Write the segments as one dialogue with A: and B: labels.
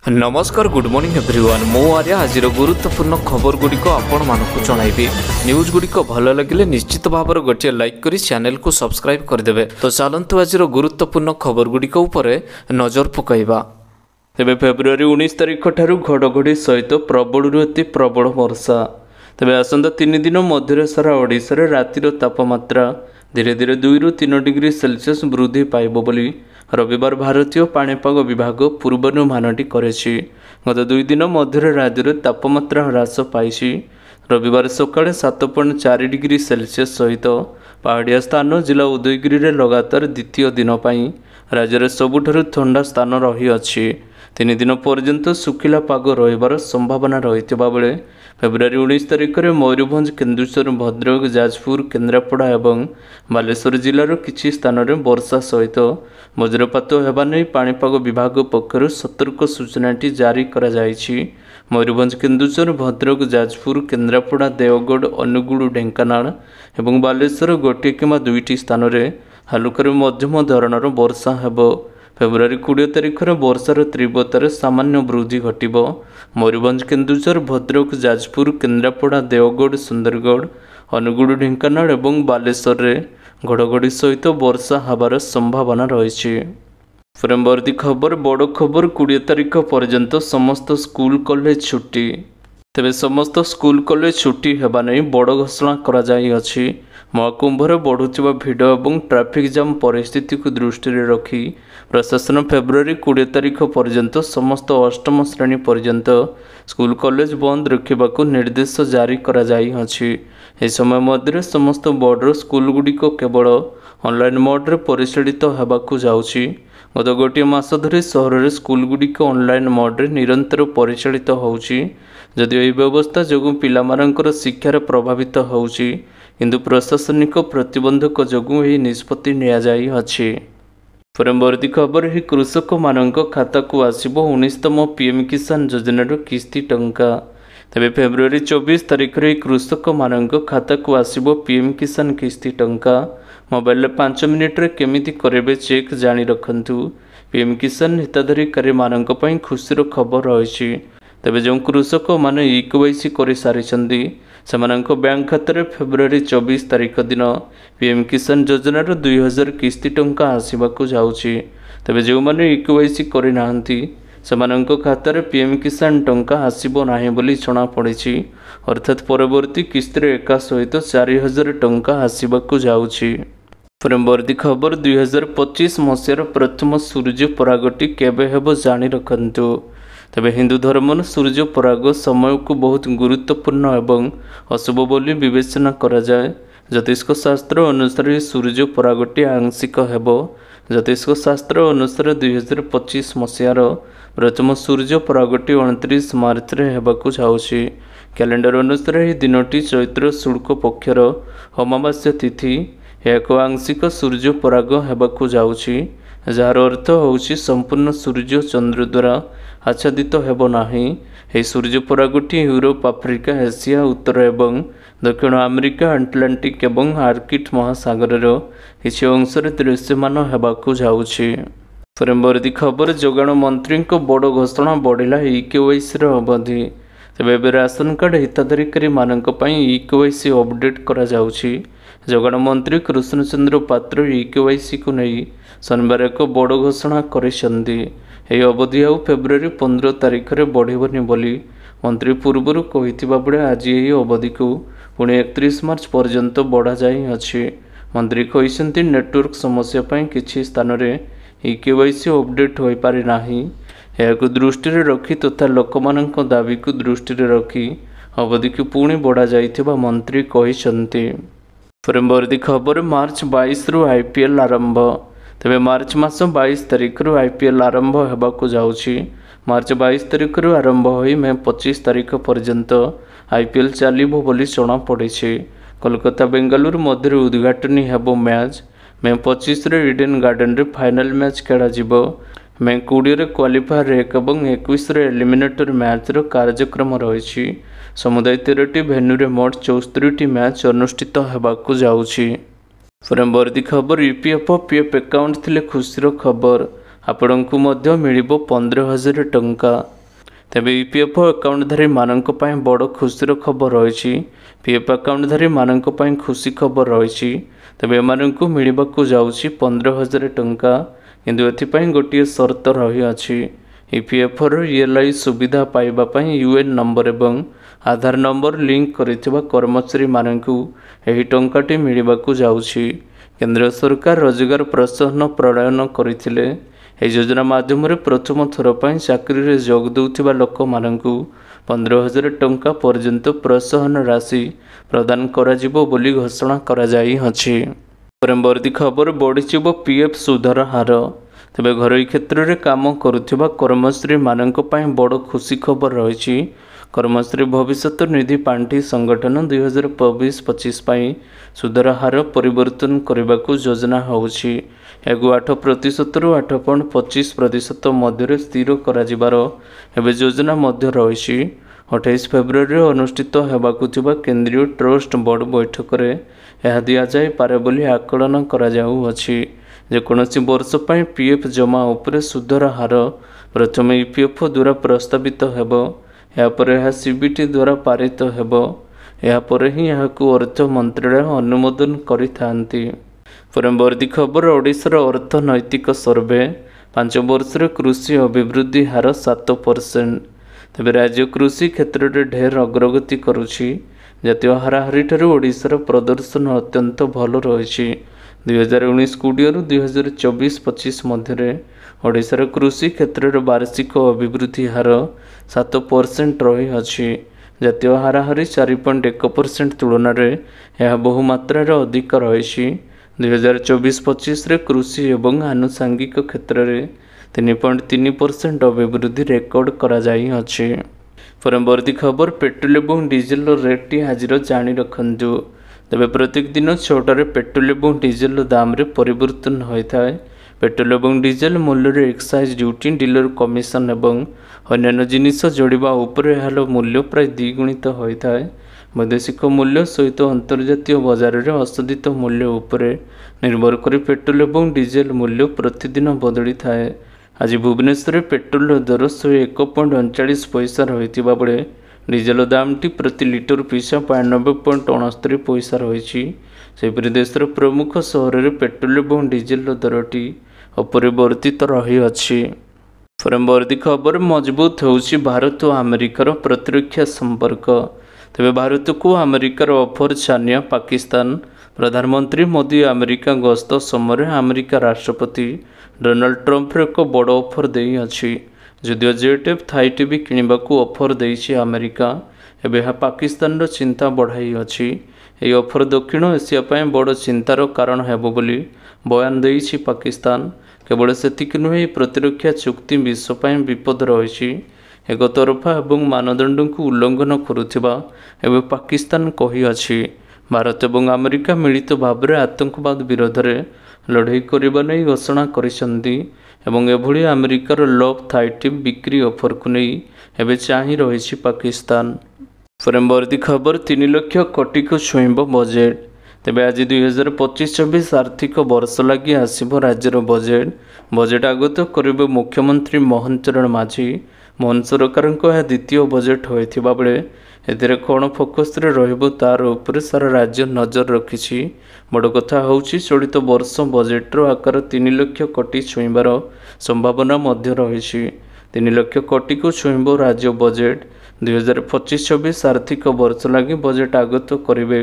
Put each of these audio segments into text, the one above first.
A: नमस्कार good morning everyone मो आर्या आज गुरुत्वपूर्ण खबर गुड़िक आपण मानक जणाइबी न्यूज गुड़िक भल लगे निश्चित भाव गोटे लाइक करी चैनल को सब्सक्राइब करदेवे। तो चलतु आज गुरुत्वपूर्ण खबर गुड़िक उपरे नजर पकाइबा। तेबे फेब्रुआरी 19 तारिख ठारू घड़घड़ी सहित प्रबल अति प्रबल वर्षा। तेबे आसंता 3 दिन मध्य सारा ओडिशा रे रातिर तापमात्रा धीरे धीरे 2 ରୁ 3 डिग्री सेल्सियस वृद्धि पाइब बोली रविवार भारतीय पाणीपाग विभाग पूर्वानुमानटी करेछि। गत 2 दिन मध्य राज्य तापमात्रा ह्रास पाई। रविवार सकाଳେ 7.4 डिग्री सेल्सियस सहित पहाड़िया स्थान जिला उदयगिरी रे लगातार द्वितीय दिन पाई राज्य सबुठारु ठंडा स्थान रही अछि। 3 दिन पर्यंत सुखिला पाग रहिबार संभावना रहितबा बेले फेब्रुआरी 19 तारिख में मयूरभंज केन्दुझर भद्रक जाजपुर केन्द्रापड़ा एवं बालेश्वर जिलार किछि स्थान में वर्षा सहित वज्रपात हेबा नै पाणीपाग विभाग पक्षरु सतर्क सूचनाटी जारी करा जायछि। मयूरभंज केन्दुझर भद्रक जाजपुर केन्द्रापड़ा देवगढ़ अनुगुल ढेंकानाल एवं बालेश्वर गोटे किंवा 2टी स्थान में हालुकारू मध्यम धरणर वर्षा हेबो। फेब्रुआरी 20 तारिख में वर्षार तीव्रतार सामान्य वृद्धि घटिब। मयूरभंज केन्दुझर भद्रक जाजपुर केन्द्रापड़ा देवगढ़ सुंदरगढ़ अनुगुल ढेंकानाल एवं बालेश्वर रे घड़घड़ी सहित वर्षा हबार संभावना रही। परवर्ती खबर बड़ खबर 20 तारिख पर्यंत समस्त स्कूल कॉलेज छुट्टी। तेबे समस्त स्कूल कॉलेज छुट्टी हेबा नै बड़ घोषणा करा जाई अछि। महाकुंभर बढ़ुवा भिड़ और ट्रैफिक जाम परिस्थिति को दृष्टि रखी प्रशासन फेब्रुआरी 20 तारिख पर्यंत समस्त अष्टम श्रेणी पर्यंत स्कूल कॉलेज बंद रखा निर्देश जारी करा जाई अछि। ए समय मध्य समस्त बोर्डर स्कूल गुड़िक केवल ऑनलाइन मोड रे परिचालित होबाकू जाउछि। गत गोटे मास धरी सहर में स्कूल गुड़िक ऑनलाइन मोड रे निरंतर परिचालित होउछि। जदिओ यह व्यवस्था जो पिलामानंकर शिक्षार प्रभावित होउछि किंतु प्रशासनिक प्रतिबंधक जोगु यह निष्पत्ति निया जाई अछि। परवर्ती खबर ही कृषक मानक खाता को आसिबो 19तम पीएम किसान योजनार किस्ती टंका। तेबे फेब्रुआरी 24 तारिख रे कृषक मानक खाता को आसिबो पीएम किसान किस्ती टंका। मोबाइल 5 मिनिट रे केमिति करेबे चेक जानी रखंतु। पीएम किसान हिताधिकारी मानक पई खुशीर खबर रही। तेबे जो कृषक माने इकेवाईसी कर सारी सेमानंक बैंक खाते फेब्रुआरी 24 तारिख दिन पीएम किसान योजनार 2000 किस्ती टंका आसवाक जाउछि। तेबे जो माने इकेवाईसी करि नाहंती सेमानंक खाते पीएम किसान टंका आसिबो नाही बोली जणा पड़िछि। अर्थात परवर्ती किस्ती एका सहित 4000 टंका आसवाक जाउछि। परवर्ती खबर 2025 मसीहार प्रथम सूर्य परागटी केबे हेबो जानी रखंतु। तेबे हिंदू धर्मन सूर्य पराग समय को बहुत गुरुत्वपूर्ण एवं अशुभ बोली विवेचना करा जाए। ज्योतिष शास्त्र अनुसार सूर्य परागटी आंशिक हेबो। ज्योतिष शास्त्र अनुसार 2025 मसीहार प्रथम सूर्य परागटी 29 मार्च रे हेबाकू जाउछि। कैलेंडर अनुसार यह दिनटी चैत्र शुक्ल पक्षर अमावास्या तिथि एक आंशिक सूर्य पराग हेबाकू जाउछि। जार अर्थ होउछि संपूर्ण सूर्य चंद्र द्वारा आच्छादित हेबो नाही। ए सूर्य परागटी यूरोप आफ्रिका एशिया उत्तर एवं दक्षिण अमेरिका आटलांटिक एवं आर्कटिक महासागर किसी अंश दृश्यमान हेबाकू जाउछि। परवर्ती खबर जोगाण मंत्री बड़ घोषणा बढ़िला इकेवाईसी अवधि। तेबे राशन कार्ड हिताधिकारी मानक पई इकेवाईसी अपडेट करा जाउछि। जोगाण मंत्री कृष्णचंद्र पात्र इकेवाईसी को नहीं शनिवार एक बड़ घोषणा करिसेंती। यह अवधि आउ फेब्रुआरी 15 तारिख रे बढ़िबनी बोली मंत्री पूर्व कहिथिबा बेले आज यह अवधि को पुणी 31 मार्च पर्यंत बढ़ा जाई अछि। मंत्री कहिसेंती नेटवर्क समस्या पई किछि स्थान रे इकेवाईसी अपडेट होई पारि नाही। एहाकु दृष्टि रे रखी तथा लोकमाननक दाबी को दृष्टि रे रखी अवधि को पुणी बढ़ा जाइथिबा मंत्री कहिसेंती। परवर्ती खबर मार्च 22 रु आईपीएल आरंभ। तेबे मार्च मास 22 तारिख रु आईपीएल आरंभ हेबाकू जाउछि। मार्च 22 तारिख रु आरंभ होई मे 25 तारिख पर्यंत आईपीएल चलिबो बोली जणा पड़िछि। कोलकाता बेंगालुरु मध्य उद्घाटनी हेबो मैच। मे 25 रे ईडन गार्डन रे फाइनल मैच खेला जिवो। मे 20 रे क्वालिफायर 1 और 21 रे एलिमिनेटर मैच रो कार्यक्रम रहिछि। समुदाय 13टी भेन्यू रे मोट 74टी मैच अनुष्ठित हेबाकू जाउछि। परवर्ती खबर ईपीएफओ पीएफ अकाउंट थिले खुशीर खबर। ଆପଣଙ୍କୁ ମଧ୍ୟ ମିଳିବ 15,000 ଟଙ୍କା। ତେବେ ଇପିଏଫ୍ ଆକାଉଣ୍ଟଧାରୀ ମାନଙ୍କ ପାଇଁ ବଡ଼ ଖୁସିର ଖବର ରହିଛି। ପିଏଫ୍ ଆକାଉଣ୍ଟଧାରୀ ମାନଙ୍କ ପାଇଁ ଖୁସି ଖବର ରହିଛି। ତେବେ ଏମାନଙ୍କୁ ମିଳିବାକୁ ଯାଉଛି 15,000 ଟଙ୍କା, କିନ୍ତୁ ଏଥିପାଇଁ ଗୋଟିଏ ସର୍ତ୍ତ ରହିଅଛି। ଇପିଏଫ୍ର ELI ସୁବିଧା ପାଇବା ପାଇଁ UN ନମ୍ବର ଏବଂ ଆଧାର ନମ୍ବର ଲିଙ୍କ କରିଥିବା କର୍ମଚାରୀମାନଙ୍କୁ ଏହି ଟଙ୍କାଟି ମିଳିବାକୁ ଯାଉଛି। କେନ୍ଦ୍ର ସରକାର ରୋଜଗାର ପ୍ରୋତ୍ସାହନ ପ୍ରଣୟନ କରିଥିଲେ। ଏହି ଯୋଜନା ମାଧ୍ୟମରେ ପ୍ରଥମ ଥର ପାଇଁ ଚାକିରିରେ ଯୋଗ ଦେଉଥିବା ଲୋକମାନଙ୍କୁ 15,000 ଟଙ୍କା ପର୍ଯ୍ୟନ୍ତ ପ୍ରୋତ୍ସାହନ ରାଶି ପ୍ରଦାନ କରାଯିବ ବୋଲି ଘୋଷଣା କରାଯାଇଅଛି। ପରବର୍ତ୍ତୀ ଖବର, ବଢ଼ିଯିବ ପିଏଫ୍ ସୁଧର ହାର। ତେବେ ଘରୋଇ କ୍ଷେତ୍ରରେ କାମ କରୁଥିବା କର୍ମଚାରୀମାନଙ୍କ ପାଇଁ ବଡ଼ ଖୁସି ଖବର ରହିଛି। କର୍ମଚାରୀ ଭବିଷ୍ୟତ ନିଧି ପାଣ୍ଠି ସଂଗଠନ 2024-25 ପାଇଁ ସୁଧର ହାର ପରିବର୍ତ୍ତନ କରିବାକୁ ଯୋଜନା ହେଉଛି। ଏହାକୁ 8%ରୁ 8.25% ମଧ୍ୟରେ ସ୍ଥିର କରାଯିବାର ଏବେ ଯୋଜନା ମଧ୍ୟ ରହିଛି। 28 ଫେବୃଆରୀରେ ଅନୁଷ୍ଠିତ ହେବାକୁ ଥିବା କେନ୍ଦ୍ରୀୟ ଟ୍ରଷ୍ଟ ବୋର୍ଡ ବୈଠକରେ ଏହା ଦିଆଯାଇପାରେ ବୋଲି ଆକଳନ କରାଯାଉଅଛି। ଯେକୌଣସି ବର୍ଷ ପାଇଁ ପିଏଫ୍ ଜମା ଉପରେ ସୁଧର ହାର ପ୍ରଥମେ ଇପିଏଫ୍ ଦ୍ୱାରା ପ୍ରସ୍ତାବିତ ହେବ, ଏହାପରେ ଏହା CBT ଦ୍ୱାରା ପାରିତ ହେବ, ଏହାପରେ ହିଁ ଏହାକୁ ଅର୍ଥ ମନ୍ତ୍ରାଳୟ ଅନୁମୋଦନ କରିଥାନ୍ତି। ପରବର୍ତ୍ତୀ ଖବର, ଓଡ଼ିଶାର ଅର୍ଥନୈତିକ ସର୍ଭେ 5 ବର୍ଷରେ କୃଷି ଅଭିବୃଦ୍ଧି ହାର 7%। ତେବେ ରାଜ୍ୟ କୃଷି କ୍ଷେତ୍ରରେ ଢେର ଅଗ୍ରଗତି କରୁଛି। ଜାତୀୟ ହାରାହାରିଠାରୁ ଓଡ଼ିଶାର ପ୍ରଦର୍ଶନ ଅତ୍ୟନ୍ତ ଭଲ ରହିଛି। 2019-20ରୁ 2024-25 ମଧ୍ୟରେ ଓଡ଼ିଶାର କୃଷି କ୍ଷେତ୍ରରେ ବାର୍ଷିକ ଅଭିବୃଦ୍ଧି ହାର 7% ରହିଅଛି। ଜାତୀୟ ହାରାହାରି 4.1% ତୁଳନାରେ ଏହା ବହୁମାତ୍ରାରେ ଅଧିକ ରହିଛି। 2024-25ରେ କୃଷି ଏବଂ ଆନୁଷଙ୍ଗିକ କ୍ଷେତ୍ରରେ 3.3% ଅଭିବୃଦ୍ଧି ରେକର୍ଡ କରାଯାଇଅଛି। ପରବର୍ତ୍ତୀ ଖବର, ପେଟ୍ରୋଲ ଏବଂ ଡିଜେଲର ରେଟ୍ଟି ଆଜିର ଜାଣି ରଖନ୍ତୁ। ତେବେ ପ୍ରତ୍ୟେକ ଦିନ 6ଟାରେ ପେଟ୍ରୋଲ ଏବଂ ଡିଜେଲର ଦାମରେ ପରିବର୍ତ୍ତନ ହୋଇଥାଏ। ପେଟ୍ରୋଲ ଏବଂ ଡିଜେଲ ମୂଲ୍ୟରେ ଏକ୍ସାଇଜ ଡ୍ୟୁଟି, ଡିଲର କମିଶନ ଏବଂ ଅନ୍ୟାନ୍ୟ ଜିନିଷ ଯୋଡ଼ିବା ଉପରେ ଏହାର ମୂଲ୍ୟ ପ୍ରାୟ ଦ୍ୱିଗୁଣିତ ହୋଇଥାଏ। ବୈଦେଶିକ ମୂଲ୍ୟ ସହିତ ଅନ୍ତର୍ଜାତୀୟ ବଜାରରେ ଅଶୋଧିତ ମୂଲ୍ୟ ଉପରେ ନିର୍ଭର କରି ପେଟ୍ରୋଲ ଏବଂ ଡିଜେଲ ମୂଲ୍ୟ ପ୍ରତିଦିନ ବଦଳିଥାଏ। ଆଜି ଭୁବନେଶ୍ୱରରେ ପେଟ୍ରୋଲର ଦର 101.39 ପଇସା ରହିଥିବା ବେଳେ ଡିଜେଲ ଦାମଟି ପ୍ରତି ଲିଟର ପିଛା 92.69 ପଇସା ରହିଛି। ସେହିପରି ଦେଶର ପ୍ରମୁଖ ସହରରେ ପେଟ୍ରୋଲ ଏବଂ ଡିଜେଲର ଦରଟି ଅପରିବର୍ତ୍ତିତ ରହିଅଛି। ପରବର୍ତ୍ତୀ ଖବର, ମଜବୁତ ହେଉଛି ଭାରତ ଓ ଆମେରିକାର ପ୍ରତିରକ୍ଷା ସମ୍ପର୍କ। ତେବେ ଭାରତକୁ ଆମେରିକାର ଅଫର ଛାନିଆ ପାକିସ୍ତାନ। ପ୍ରଧାନମନ୍ତ୍ରୀ ମୋଦି ଆମେରିକା ଗସ୍ତ ସମୟରେ ଆମେରିକା ରାଷ୍ଟ୍ରପତି ଡୋନାଲ୍ଡ ଟ୍ରମ୍ପର ଏକ ବଡ଼ ଅଫର ଦେଇଅଛି। ଯଦିଓ ଜେଟ୍ F-35 କିଣିବାକୁ ଅଫର ଦେଇଛି ଆମେରିକା, ଏବେ ଏହା ପାକିସ୍ତାନର ଚିନ୍ତା ବଢ଼ାଇଅଛି। ଏହି ଅଫର ଦକ୍ଷିଣ ଏସିଆ ପାଇଁ ବଡ଼ ଚିନ୍ତାର କାରଣ ହେବ ବୋଲି ବୟାନ ଦେଇଛି ପାକିସ୍ତାନ। କେବଳ ସେତିକି ନୁହେଁ, ଏହି ପ୍ରତିରକ୍ଷା ଚୁକ୍ତି ବିଶ୍ୱ ପାଇଁ ବିପଦ ରହିଛି, ଏକତରଫା ଏବଂ ମାନଦଣ୍ଡକୁ ଉଲ୍ଲଂଘନ କରୁଥିବା ଏବେ ପାକିସ୍ତାନ କହିଅଛି। ଭାରତ ଏବଂ ଆମେରିକା ମିଳିତ ଭାବରେ ଆତଙ୍କବାଦ ବିରୋଧରେ ଲଢ଼େଇ କରିବା ନେଇ ଘୋଷଣା କରିଛନ୍ତି ଏବଂ ଏଭଳି ଆମେରିକାର F-35 ବିକ୍ରି ଅଫରକୁ ନେଇ ଏବେ ଚାହିଁ ରହିଛି ପାକିସ୍ତାନ। ପରବର୍ତ୍ତୀ ଖବର, 3 ଲକ୍ଷ କୋଟିକୁ ଛୁଇଁବ ବଜେଟ୍। ତେବେ ଆଜି 2025-26 ଆର୍ଥିକ ବର୍ଷ ଲାଗି ଆସିବ ରାଜ୍ୟର ବଜେଟ୍। ବଜେଟ୍ ଆଗତ କରିବେ ମୁଖ୍ୟମନ୍ତ୍ରୀ ମୋହନ ଚରଣ ମାଝୀ। ମୋହନ ସରକାରଙ୍କ ଏହା ଦ୍ୱିତୀୟ ବଜେଟ୍ ହୋଇଥିବା ବେଳେ ଏଥିରେ କ'ଣ ଫୋକସ୍ରେ ରହିବ ତାର ଉପରେ ସାରା ରାଜ୍ୟ ନଜର ରଖିଛି। ବଡ଼ କଥା ହେଉଛି, ଚଳିତ ବର୍ଷ ବଜେଟ୍ର ଆକାର 3 ଲକ୍ଷ କୋଟି ଛୁଇଁବାର ସମ୍ଭାବନା ମଧ୍ୟ ରହିଛି। 3 ଲକ୍ଷ କୋଟିକୁ ଛୁଇଁବ ରାଜ୍ୟ ବଜେଟ୍। 2025-26 ଆର୍ଥିକ ବର୍ଷ ଲାଗି ବଜେଟ୍ ଆଗତ କରିବେ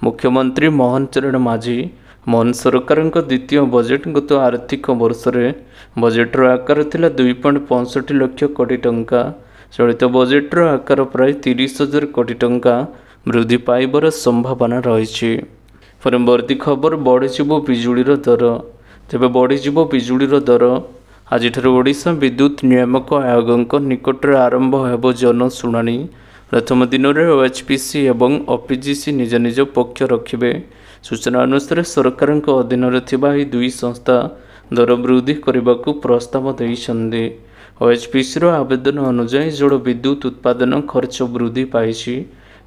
A: ମୁଖ୍ୟମନ୍ତ୍ରୀ ମୋହନ ଚରଣ ମାଝୀ। ମୋହନ ସରକାରଙ୍କ ଦ୍ୱିତୀୟ ବଜେଟ୍। ଗତ ଆର୍ଥିକ ବର୍ଷରେ ବଜେଟ୍ର ଆକାର ଥିଲା 2.65 ଲକ୍ଷ କୋଟି ଟଙ୍କା। ଚଳିତ ବଜେଟ୍ର ଆକାର ପ୍ରାୟ 30,000 କୋଟି ଟଙ୍କା ବୃଦ୍ଧି ପାଇବାର ସମ୍ଭାବନା ରହିଛି। ପରବର୍ତ୍ତୀ ଖବର, ବଢ଼ିଯିବ ବିଜୁଳିର ଦର। ତେବେ ବଢ଼ିଯିବ ବିଜୁଳିର ଦର। ଆଜିଠାରୁ ଓଡ଼ିଶା ବିଦ୍ୟୁତ୍ ନିୟାମକ ଆୟୋଗଙ୍କ ନିକଟରେ ଆରମ୍ଭ ହେବ ଜନଶୁଣାଣି। ପ୍ରଥମ ଦିନରେ OHPC ଏବଂ OPGC ନିଜ ନିଜ ପକ୍ଷ ରଖିବେ। ସୂଚନା ଅନୁସାରେ ସରକାରଙ୍କ ଅଧୀନରେ ଥିବା ଏହି ଦୁଇ ସଂସ୍ଥା ଦର ବୃଦ୍ଧି କରିବାକୁ ପ୍ରସ୍ତାବ ଦେଇଛନ୍ତି। OHPCର ଆବେଦନ ଅନୁଯାୟୀ ଜଳ ବିଦ୍ୟୁତ୍ ଉତ୍ପାଦନ ଖର୍ଚ୍ଚ ବୃଦ୍ଧି ପାଇଛି,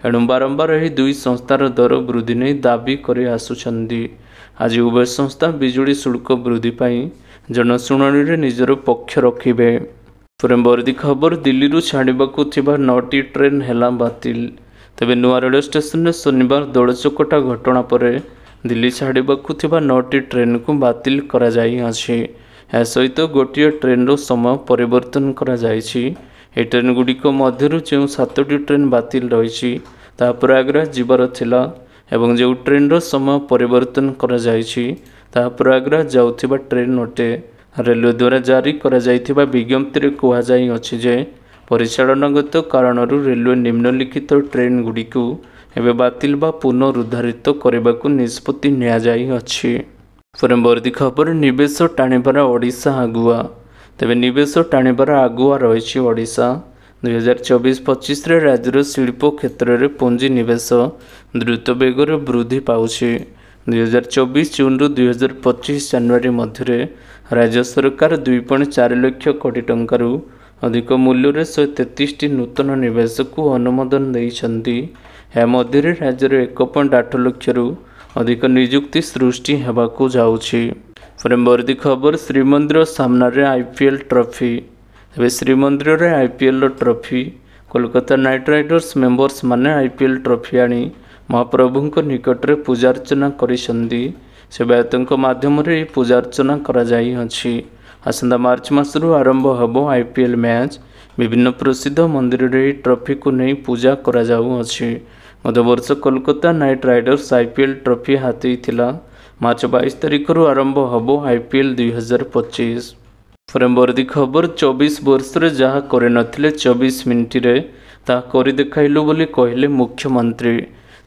A: ଏଣୁ ବାରମ୍ବାର ଏହି ଦୁଇ ସଂସ୍ଥାର ଦର ବୃଦ୍ଧି ନେଇ ଦାବି କରି ଆସୁଛନ୍ତି। ଆଜି ଉଭୟ ସଂସ୍ଥା ବିଜୁଳି ଶୁଳ୍କ ବୃଦ୍ଧି ପାଇଁ जनशुणाणी निजर पक्ष रखिबे। परवर्ती खबर दिल्ली छाड़वाकू 9टी ट्रेन है बातिल। तेबे नुआ रेल स्टेशन में शनिवार दलचकटा घटना पर दिल्ली छाड़वाकू 9टी ट्रेन को बातिल करा जाई अछि। यह सहित गोटे ट्रेन समय परिवर्तन करा जाइछि। ए ट्रेन गुड़िक मध्यरु जो 7टी ट्रेन बातिल रही प्रयागराज जीवार थिला एवं जो ट्रेन रो समय परिवर्तन करा जाइछि प्रयागराज जाउथिबा ट्रेन अटे। रेलवे द्वारा जारी करा जाइथिबा विज्ञप्ति रे कुहा जाई अछि जे परिचालनागत कारणरू रेलवे निम्नलिखित ट्रेन गुड़िक एवं बातिल बा पुनरुद्धारित करने निष्पत्ति निया जाई अछि। परवर्ती खबर निवेश टाणीबार ओडिशा आगुआ। तेबे निवेश टाणीबार आगुआ रही ओडिशा। 2024-25 राज्यर शिल्प क्षेत्र में पुंजी निवेश द्रुत बेगर वृद्धि पाउछि। 2024 जून 2025 जनवरी मध्य राज्य सरकार 2.4 लाख कोटी टंकारु अधिक मूल्य 133 नूतन निवेश को अनुमोदन देइछन्ति। या मध्य राज्यर 1.8 लाख रु अधिक नियुक्ति सृष्टि हेबाकू जाउछि। परवर्ती खबर श्रीमंदिर सामने आईपीएल ट्रॉफी। तेज श्रीमंदिर रे IPL trophy Kolkata night Riders members माने आईपीएल ट्रॉफी आनी महाप्रभु निकट में पूजार्चना करिसंदी। सेवायतों माध्यम रे पूजार्चना करा जाई अछि। आसंता मार्च मासरु आरंभ हबो आईपीएल मैच। विभिन्न प्रसिद्ध मंदिर रे ट्रॉफी को नहीं पूजा करा जाऊ अछि। गत वर्ष Kolkata night Riders IPL trophy हाथी थिला। मार्च 22 तारिख रु आरंभ हबो आईपीएल 2025। परवर्ती खबर 24 वर्ष रे जहा करे नथिले 24 मिनिट रे ता करि देखाइलु बोली कहले मुख्यमंत्री।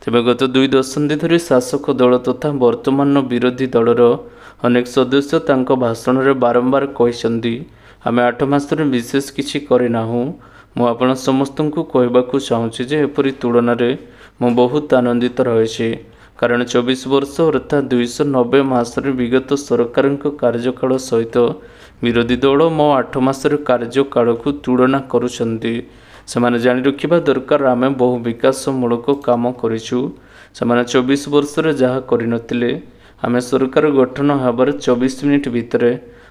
A: तेबे गत 2 दशंधि धरी शासक दल तथा वर्तमान विरोधी दलर अनेक सदस्य तांको भाषण रे बारंबार कहिसंदी आमे 8 मास रे विशेष किछि करे नाहु। मु आपण समस्त को कहबाकू चाहूँगी जे एपरी तुलन रे मु बहुत आनंदित रही। कारण 24 वर्ष अर्थात 290 मास विगत सरकार कार्यकाल सहित विरोधी दल मो 8 मास कार्यकाल को तुलना करुछंती। सेमाने जानि रखिबा दरकार आमे बहु विकासमूलक काम करिछु। सेमाने 24 वर्ष रे जहा करिनथिले आमे सरकार गठन हबार 24 मिनिट भितर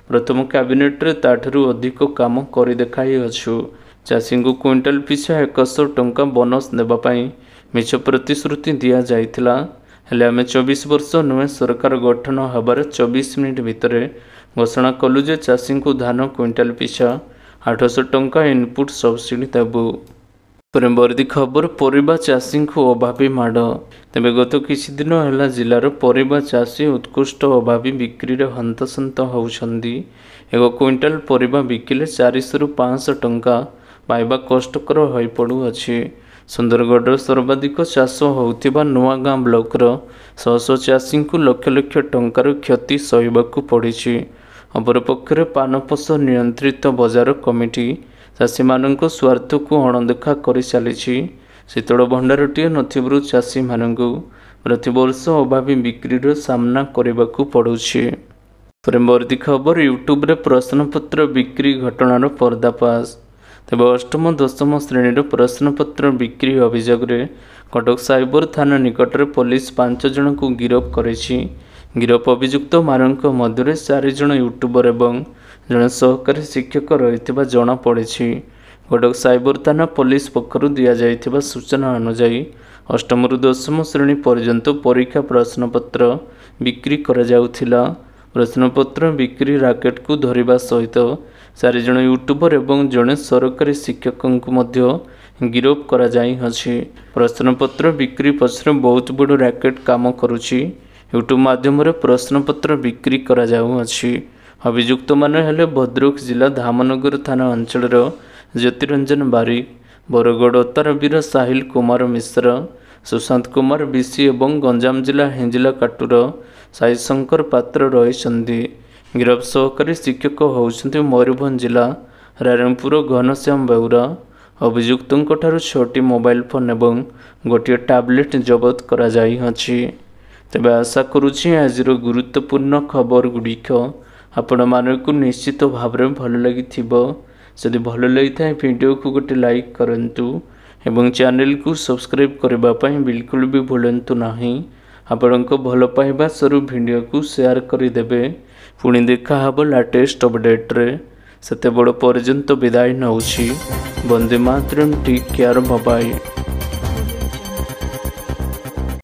A: प्रथम कैबिनेट रे ताठरू अधिक काम करि देखाई अछु। चाषी को क्विंटाल पिछा 100 टंका बोनस देबा पई मिछ प्रतिश्रुति दिया जाइथिला। हेले आमे 24 वर्ष नुहे सरकार गठन हबार 24 मिनिट भितर घोषणा कलु जे चाषी को धान क्विंटाल पिछा 800 टंका इनपुट सब्सिडी देबु। परवर्ती खबर परिबा चाषी को अभावी माड़। तेबे गत किछि दिन हैला जिलार परिबा चाषी उत्कृष्ट अभावी बिक्री रे हंतसंत होउछंदी। एक क्विंटाल परिबा बिकिले 400 रु 500 टंका पाइबा कष्टकर होई पड़ू अछि। सुंदरगढ़ सर्वाधिक चाष होउथिबा नुआगाँ ब्लॉकर 100 चाषी को लक्ष लक्ष टंकार क्षति सहिबाकू पड़िछि। अपरपक्षे पानपस नियंत्रित बजार कमिटी चाषी मानक स्वार्थ को अणदेखा कर चली। शीतल भंडारटीए नथिबारु चाषी मानकू प्रतिवर्ष अभावी बिक्री सामना करने पड़ुछि। परवर्ती खबर यूट्यूब रे प्रश्नपत्र बिक्री घटनार पर्दाफाश। तेज अष्टम दशम श्रेणी प्रश्नपत्र बिक्री अभियोग कटक साइबर थाना निकट में पुलिस 5 जन को गिरफ्त करेछि। गिरफ अभियुक्त मानक मध्य 4 जन यूट्यूबर एवं जड़े सहकारी शिक्षक रही जना पड़ी। कटक साइबर थाना पुलिस पक्षर दि जाइथिबा सूचना अनुसार अष्टम रु दशम श्रेणी पर्यंत परीक्षा प्रश्नपत्र बिक्री करा जाउथिला। प्रश्नपत्र बिक्री राकेट को धरिबा सहित 4 जन यूट्यूबर एवं जड़े सरकारी शिक्षक को मध्य गिरफ्त करा जाई अछि। प्रश्नपत्र बिक्री पछरे बहुत बड़ राकेट काम करुछि। यूट्यूब माध्यम रे प्रश्नपत्र बिक्री करा जाउ अछि। अभियुक्त माने हेले भद्रक जिला धामनगर थाना अंचल ज्योतिरंजन बारिक, बरगड़ अतारवीर साहिल कुमार मिश्र, सुशांत कुमार बीसी एवं गंजाम जिला हिंजिला काटूर साई शंकर पात्र रही। गिरफ सहकारी शिक्षक होउछन्ति मयूरभंज जिला रायरंगपुर घनश्याम बेउरा। अभियुक्तों ठारू 6टी मोबाइल फोन एवं गोटे टैबलेट जबत करा जाई अछि। तेबे आशा करुछि आजिर गुरुत्वपूर्ण खबर गुड़िक आपण मानकु निश्चित भाव में भल लगिथिबो। जदि भल लगिथाय वीडियो को गोटे लाइक करंतु एवं चैनल को सब्सक्राइब करबा पई बिल्कुल भी भूलंतु नाही। आपणक भल पाइबा स्वरूप वीडियो को शेयर कर देबे। पुणी देखा हब लाटेस्ट अपडेट्रे सेते बड़ पर्यंत विदाय नौछि। Vande Mataram take care bye bye.